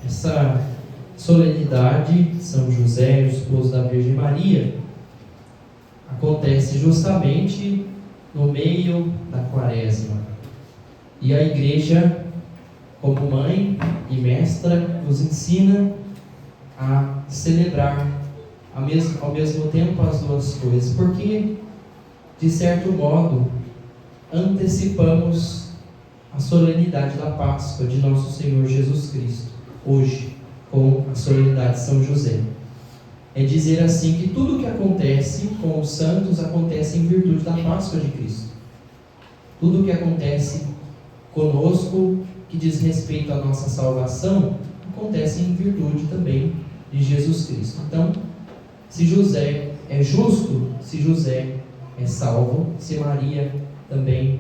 Essa solenidade de São José, o esposo da Virgem Maria, acontece justamente no meio da Quaresma. E a Igreja, como mãe e mestra, nos ensina a celebrar ao mesmo tempo as duas coisas, porque, de certo modo, antecipamos a solenidade da Páscoa de nosso Senhor Jesus Cristo, hoje, com a solenidade de São José. É dizer assim que tudo o que acontece com os santos acontece em virtude da Páscoa de Cristo. Tudo o que acontece conosco, que diz respeito à nossa salvação, acontece em virtude também de Jesus Cristo. Então, se José é justo, se José é salvo, se Maria também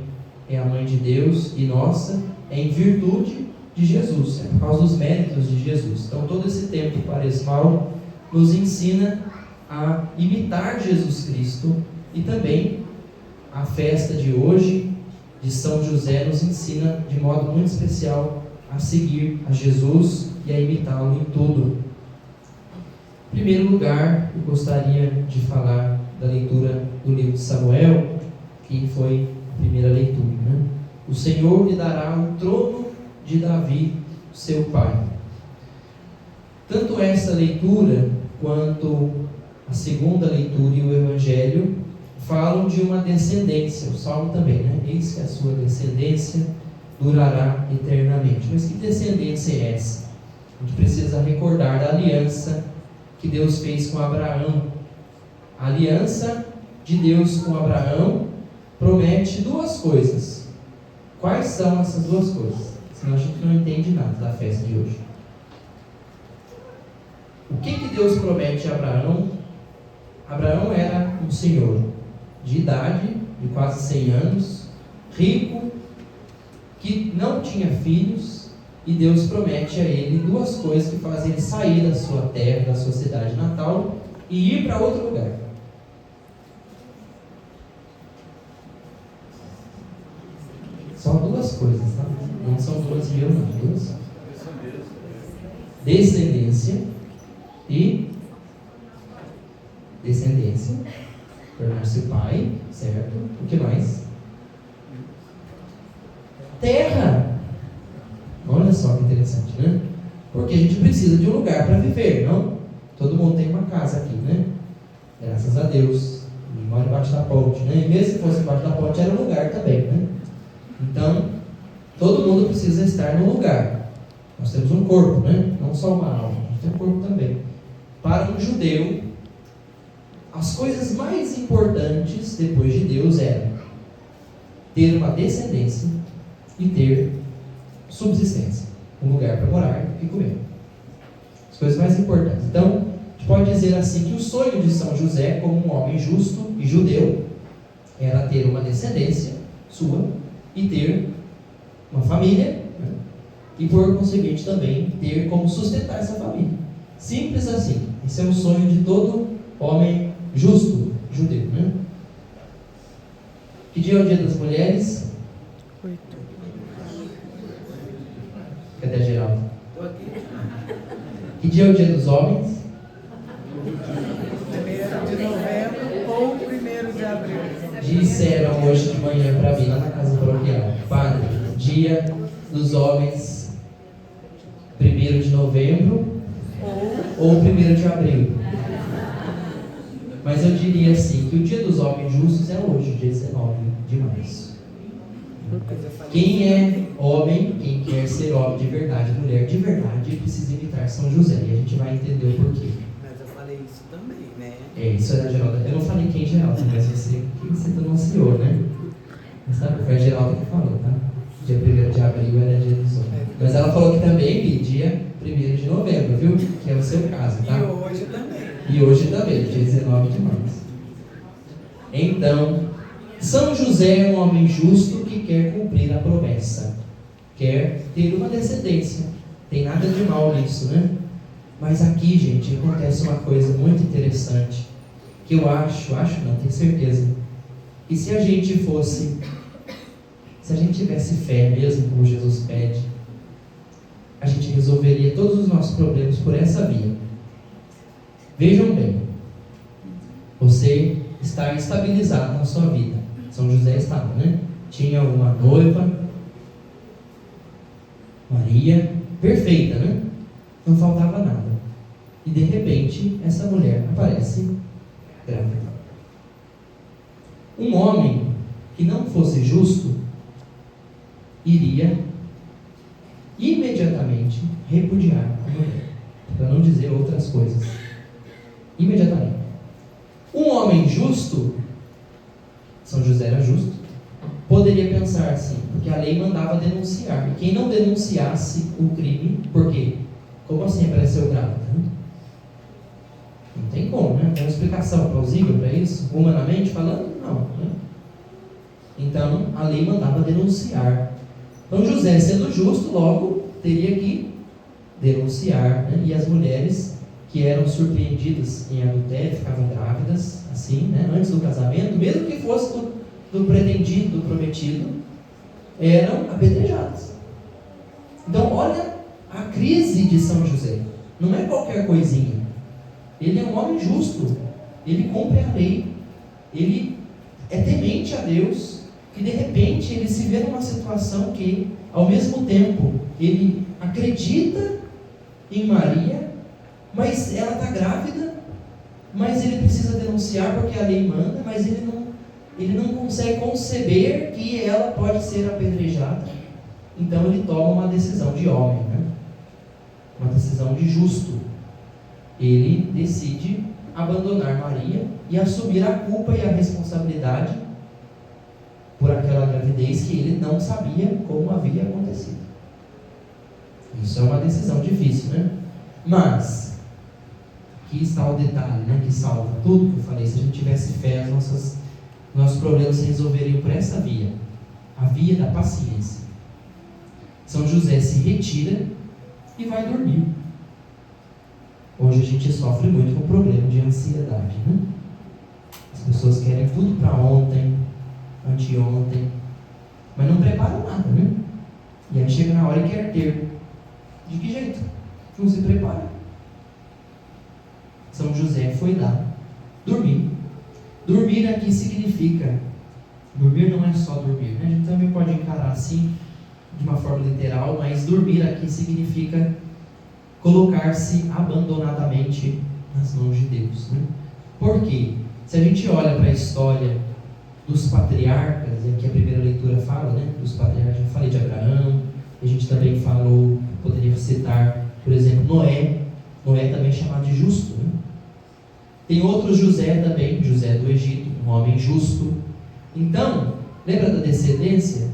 é a mãe de Deus e nossa, é em virtude de Jesus, é por causa dos méritos de Jesus. Então, todo esse tempo quaresmal nos ensina a imitar Jesus Cristo, e também a festa de hoje, de São José, nos ensina de modo muito especial a seguir a Jesus e a imitá-lo em tudo. Em primeiro lugar, eu gostaria de falar da leitura do livro de Samuel, que foi a primeira leitura, né? O Senhor lhe dará o trono de Davi, seu pai. Tanto essa leitura quanto a segunda leitura e o Evangelho falam de uma descendência, o Salmo também, né? Eis que a sua descendência durará eternamente. Mas que descendência é essa? A gente precisa recordar da aliança que Deus fez com Abraão. A aliança de Deus com Abraão promete duas coisas. Quais são essas duas coisas? Senão a gente não entende nada da festa de hoje. O que Deus promete a Abraão? Abraão era um senhor de idade, de quase 100 anos, rico, que não tinha filhos, e Deus promete a ele duas coisas que fazem ele sair da sua terra, da sua cidade natal, e ir para outro lugar. São duas coisas, tá? Não são 2.000, não, duas. Descendência e descendência, tornar-se pai, certo? O que mais? Terra. Olha só que interessante, né? Porque a gente precisa de um lugar para viver, não? Todo mundo tem uma casa aqui, né? Graças a Deus. E mora embaixo da ponte, né? E mesmo se fosse embaixo da ponte, era um lugar também, né? Então, todo mundo precisa estar num lugar. Nós temos um corpo, né? Não só uma alma, a gente tem um corpo também. Para um judeu, as coisas mais importantes depois de Deus eram ter uma descendência e ter subsistência, um lugar para morar e comer. As coisas mais importantes. Então, a gente pode dizer assim que o sonho de São José, como um homem justo e judeu, era ter uma descendência sua e ter uma família, né? E por conseguinte também ter como sustentar essa família. Simples assim. Esse é o sonho de todo homem justo, judeu, né? Que dia é o dia das mulheres? 8. Cadê a Geralda? Que dia é o dia dos homens? 1º de novembro ou 1º de abril. Disseram hoje de manhã para mim, lá na casa paroquial: Padre, dia dos homens 1º de novembro ou 1º de abril. Mas eu diria assim, que o dia dos homens justos é hoje, dia 19 de março. Quem é homem, quem quer ser homem de verdade, mulher de verdade, precisa imitar São José. E a gente vai entender o porquê. Mas eu falei isso também, né? É, isso era a Geralda. Eu não falei quem Geralda, mas você denunciou, né? Mas sabe, foi a Geralda que falou, tá? Dia 1º de abril era dia dos homens. Mas ela falou que também, dia 1º de novembro, viu? Que é o seu caso, tá? E hoje também. E hoje também, dia 19 de março. Então, São José é um homem justo que quer cumprir a promessa, quer ter uma descendência. Tem nada de mal nisso, né? Mas aqui, gente, acontece uma coisa muito interessante, que eu acho não, tenho certeza, que se a gente tivesse fé mesmo, como Jesus pede, a gente resolveria todos os nossos problemas por essa via. Vejam bem, você está estabilizado na sua vida. São José estava, né? Tinha uma noiva, Maria, perfeita, né? Não faltava nada. E de repente, essa mulher aparece grávida. Um homem que não fosse justo iria imediatamente repudiar a mulher, para não dizer outras coisas. Imediatamente. Um homem justo, São José era justo, poderia pensar assim, porque a lei mandava denunciar, e quem não denunciasse o crime, por quê? Como assim apareceu grávida? Não tem como, né? Tem uma explicação plausível para isso? Humanamente falando, não, né? Então, a lei mandava denunciar. Então, José, sendo justo, logo teria que denunciar, né? E as mulheres que eram surpreendidas em adultério, ficavam grávidas, assim, né? Antes do casamento, mesmo que fosse do pretendido, do prometido, eram apedrejadas. Então, olha a crise de São José. Não é qualquer coisinha. Ele é um homem justo, ele cumpre a lei, ele é temente a Deus, e de repente ele se vê numa situação que, ao mesmo tempo, ele acredita em Maria, mas ela está grávida, mas ele precisa denunciar porque a lei manda, mas ele não consegue conceber que ela pode ser apedrejada. Então ele toma uma decisão de homem, né? Uma decisão de justo. Ele decide abandonar Maria e assumir a culpa e a responsabilidade por aquela gravidez que ele não sabia como havia acontecido. Isso é uma decisão difícil, né? Mas aqui está o detalhe, né, que salva tudo que eu falei. Se a gente tivesse fé, nossos problemas se resolveriam por essa via, a via da paciência. São José se retira e vai dormir. Hoje a gente sofre muito com o problema de ansiedade, né? As pessoas querem tudo para ontem, anteontem, mas não preparam nada, né? E aí chega na hora e quer ter. De que jeito? Não se prepara. São José foi lá dormir. Dormir aqui significa, dormir não é só dormir, né? A gente também pode encarar assim, de uma forma literal, mas dormir aqui significa colocar-se abandonadamente nas mãos de Deus, né? Por quê? Se a gente olha para a história dos patriarcas, e aqui a primeira leitura fala, né, dos patriarcas, eu falei de Abraão, a gente também falou, poderia citar, por exemplo, Noé também é chamado de justo, né? Tem outro José também, José do Egito, um homem justo. Então, lembra da descendência?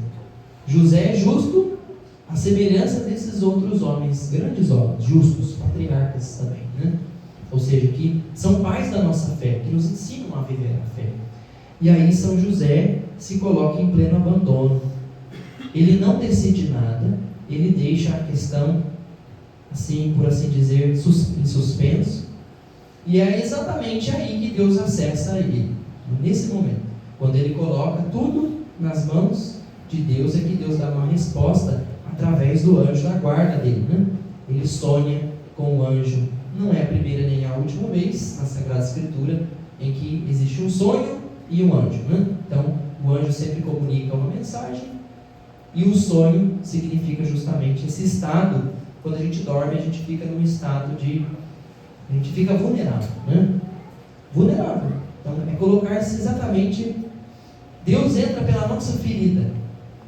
José é justo, a semelhança desses outros homens, grandes homens, justos, patriarcas também, né? Ou seja, que são pais da nossa fé, que nos ensinam a viver a fé. E aí São José se coloca em pleno abandono. Ele não decide nada, ele deixa a questão, assim, por assim dizer, em suspenso. E é exatamente aí que Deus acessa ele, nesse momento. Quando ele coloca tudo nas mãos de Deus, é que Deus dá uma resposta através do anjo da guarda dele, né? Ele sonha com o anjo. Não é a primeira nem a última vez na Sagrada Escritura em que existe um sonho e um anjo, né? Então, o anjo sempre comunica uma mensagem e o sonho significa justamente esse estado. Quando a gente dorme, a gente fica num estado de... a gente fica vulnerável, né? Vulnerável. Então, é colocar-se exatamente... Deus entra pela nossa ferida.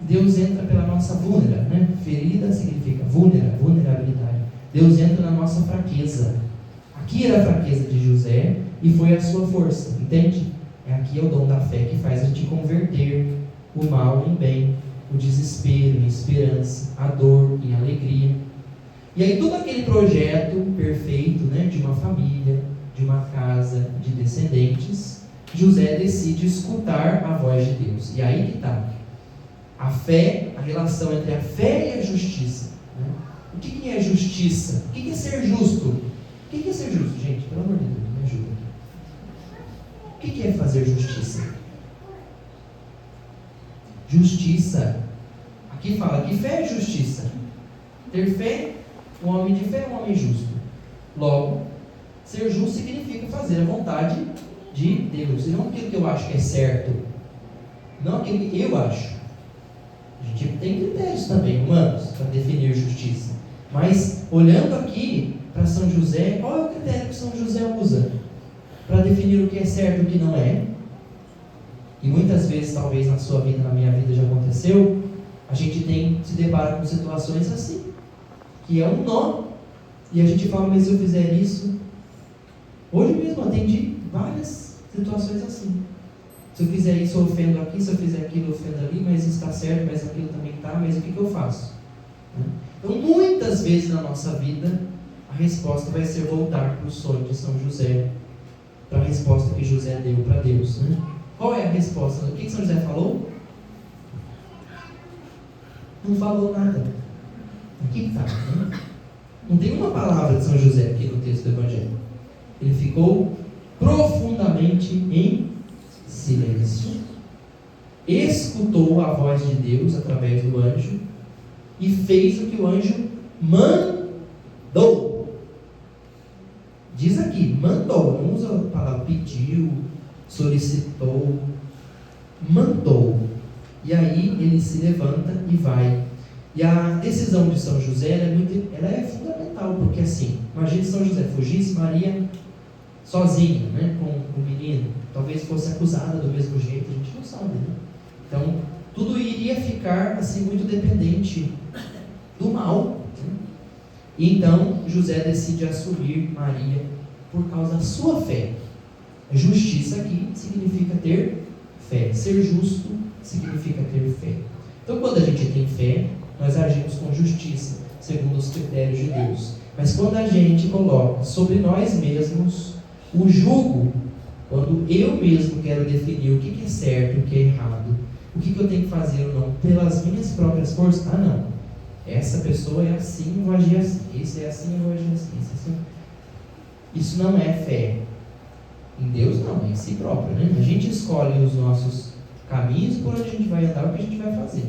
Deus entra pela nossa vulnera, né? Ferida significa vulnerabilidade. Deus entra na nossa fraqueza. Aqui era a fraqueza de José e foi a sua força, entende? Aqui é o dom da fé que faz a gente converter o mal em bem, o desespero em esperança, a dor em alegria. E aí todo aquele projeto perfeito, né, de uma família, de uma casa, de descendentes, José decide escutar a voz de Deus. E aí que está a fé, a relação entre a fé e a justiça, né? O que é justiça? O que é ser justo? O que é ser justo, gente? Pelo amor de Deus, me ajuda aqui. O que é fazer justiça? Justiça, aqui fala que fé é justiça. Ter fé Um homem de fé é um homem justo. Logo, ser justo significa fazer a vontade de Deus. E não aquilo que eu acho que é certo. Não aquilo que eu acho. A gente tem critérios também humanos para definir justiça. Mas, olhando aqui para São José, qual é o critério que São José usa para definir o que é certo e o que não é? E muitas vezes, talvez na sua vida, na minha vida já aconteceu, a gente se depara com situações assim, que é um nó, e a gente fala, mas se eu fizer isso, hoje mesmo eu atendi várias situações assim. Se eu fizer isso, eu ofendo aqui, se eu fizer aquilo, eu ofendo ali, mas está certo, mas aquilo também está, mas o que eu faço? Então, muitas vezes na nossa vida, a resposta vai ser voltar para o sonho de São José, para a resposta que José deu para Deus. Qual é a resposta? O que São José falou? Não falou nada. Aqui está. Não tem uma palavra de São José aqui no texto do Evangelho. Ele ficou profundamente em silêncio, escutou a voz de Deus através do anjo e fez o que o anjo mandou. Diz aqui, mandou, não usa a palavra pediu, solicitou, mandou. E aí ele se levanta e vai. E a decisão de São José ela é fundamental, porque assim, imagine se São José fugisse, Maria sozinha, com o menino, talvez fosse acusada do mesmo jeito, a gente não sabe, Então, tudo iria ficar assim muito dependente do mal. E então, José decide assumir Maria por causa da sua fé. Justiça aqui significa ter fé. Ser justo significa ter fé. Então, quando a gente tem fé, nós agimos com justiça, segundo os critérios de Deus. Mas quando a gente coloca sobre nós mesmos o jugo, quando eu mesmo quero definir o que é certo e o que é errado, o que eu tenho que fazer ou não, pelas minhas próprias forças, não, essa pessoa é assim, eu vou agir assim, esse é assim, eu vou agir assim, esse é assim. Isso não é fé. Em Deus não, é em si próprio, A gente escolhe os nossos caminhos por onde a gente vai andar, o que a gente vai fazer.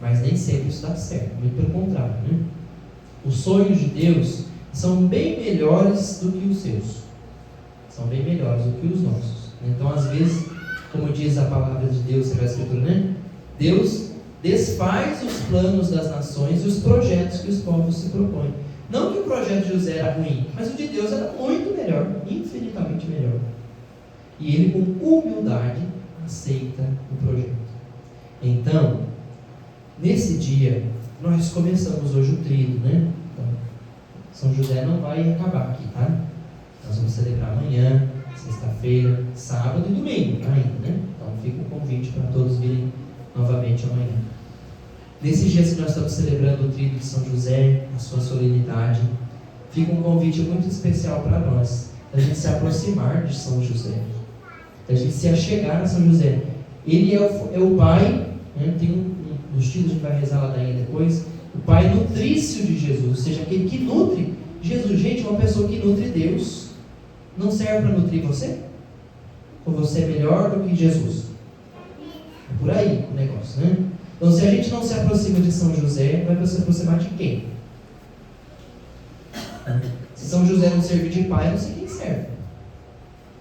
Mas nem sempre isso dá certo, muito pelo contrário, Os sonhos de Deus são bem melhores do que os seus. São bem melhores do que os nossos. Então, às vezes, como diz a palavra de Deus, Sagrada Escritura, Deus desfaz os planos das nações e os projetos que os povos se propõem. Não que o projeto de José era ruim, mas o de Deus era muito melhor, infinitamente melhor. E ele, com humildade, aceita o projeto. Então, nesse dia, nós começamos hoje o tríduo, Então, São José não vai acabar aqui, tá? Nós vamos celebrar amanhã, sexta-feira, sábado e domingo ainda, Então fica o convite para todos virem novamente amanhã. Nesses dias que nós estamos celebrando o tríduo de São José, a sua solenidade, fica um convite muito especial para nós, da gente se aproximar de São José, da gente se achegar a São José. Ele é o pai, tem nos títulos, a gente vai rezar lá daí depois, o pai nutrício de Jesus, ou seja, aquele que nutre Jesus. Gente, uma pessoa que nutre Deus não serve para nutrir você? Ou você é melhor do que Jesus? É por aí o negócio, Então, se a gente não se aproxima de São José, vai se aproximar de quem? Se São José não servir de pai, eu não sei quem serve.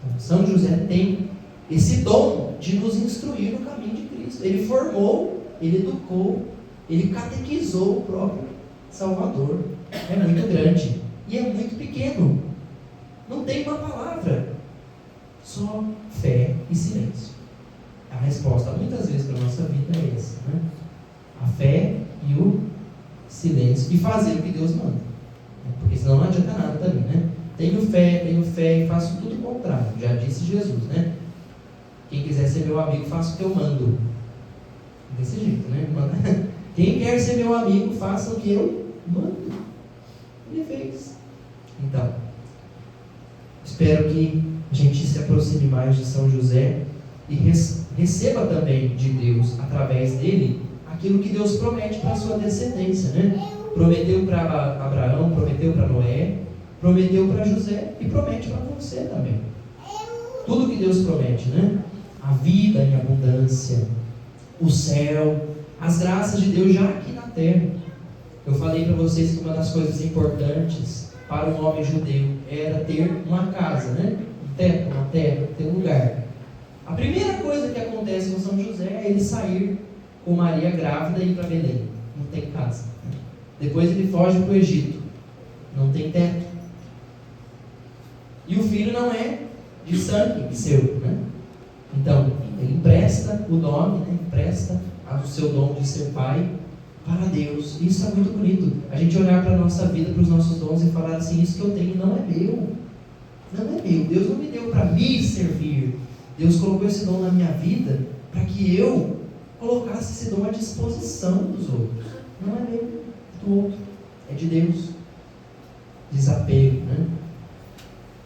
Então, São José tem esse dom de nos instruir no caminho de Cristo. Ele formou, ele educou, ele catequizou o próprio Salvador. É muito grande e é muito pequeno. Não tem uma palavra, só fé e silêncio. A resposta muitas vezes para a nossa vida é essa, A fé e o silêncio, e fazer o que Deus manda, porque senão não adianta nada também, Tenho fé e faço tudo o contrário, já disse Jesus, Quem quiser ser meu amigo, faça o que eu mando. Desse jeito, Quem quer ser meu amigo, faça o que eu mando. Ele fez. Então, espero que a gente se aproxime mais de São José e receba também de Deus, através dele, aquilo que Deus promete para a sua descendência, Prometeu para Abraão, prometeu para Noé, prometeu para José e promete para você também. Tudo que Deus promete, A vida em abundância, o céu, as graças de Deus já aqui na terra. Eu falei para vocês que uma das coisas importantes para um homem judeu era ter uma casa, né? Um teto, uma terra, ter um lugar. A primeira coisa que acontece com São José é ele sair com Maria grávida e ir para Belém. Não tem casa. Depois ele foge para o Egito. Não tem teto. E o filho não é de sangue seu, né? Então, ele empresta o nome, né? Empresta o seu dom de ser pai para Deus. Isso é muito bonito. A gente olhar para a nossa vida, para os nossos dons e falar assim, isso que eu tenho não é meu. Não é meu. Deus não me deu para me servir. Deus colocou esse dom na minha vida para que eu colocasse esse dom à disposição dos outros. Não é meu, é do outro. É de Deus. Desapego, né?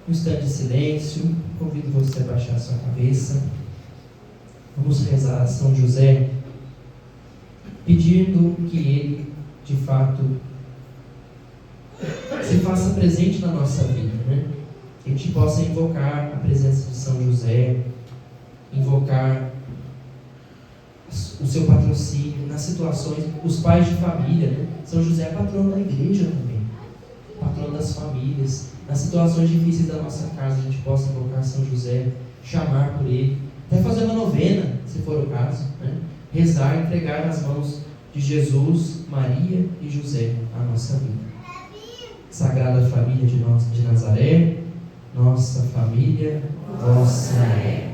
Um instante de silêncio. Convido você a baixar a sua cabeça. Vamos rezar a São José, pedindo que ele, de fato, se faça presente na nossa vida, né? Que a gente possa invocar a presença de São José, invocar o seu patrocínio nas situações, os pais de família, né? São José é patrono da igreja também, patrono das famílias. Nas situações difíceis da nossa casa, a gente possa invocar São José, chamar por ele, até fazer uma novena, se for o caso, né? Rezar, entregar nas mãos de Jesus, Maria e José a nossa vida. Sagrada Família de Nazaré, nossa família, vossa é.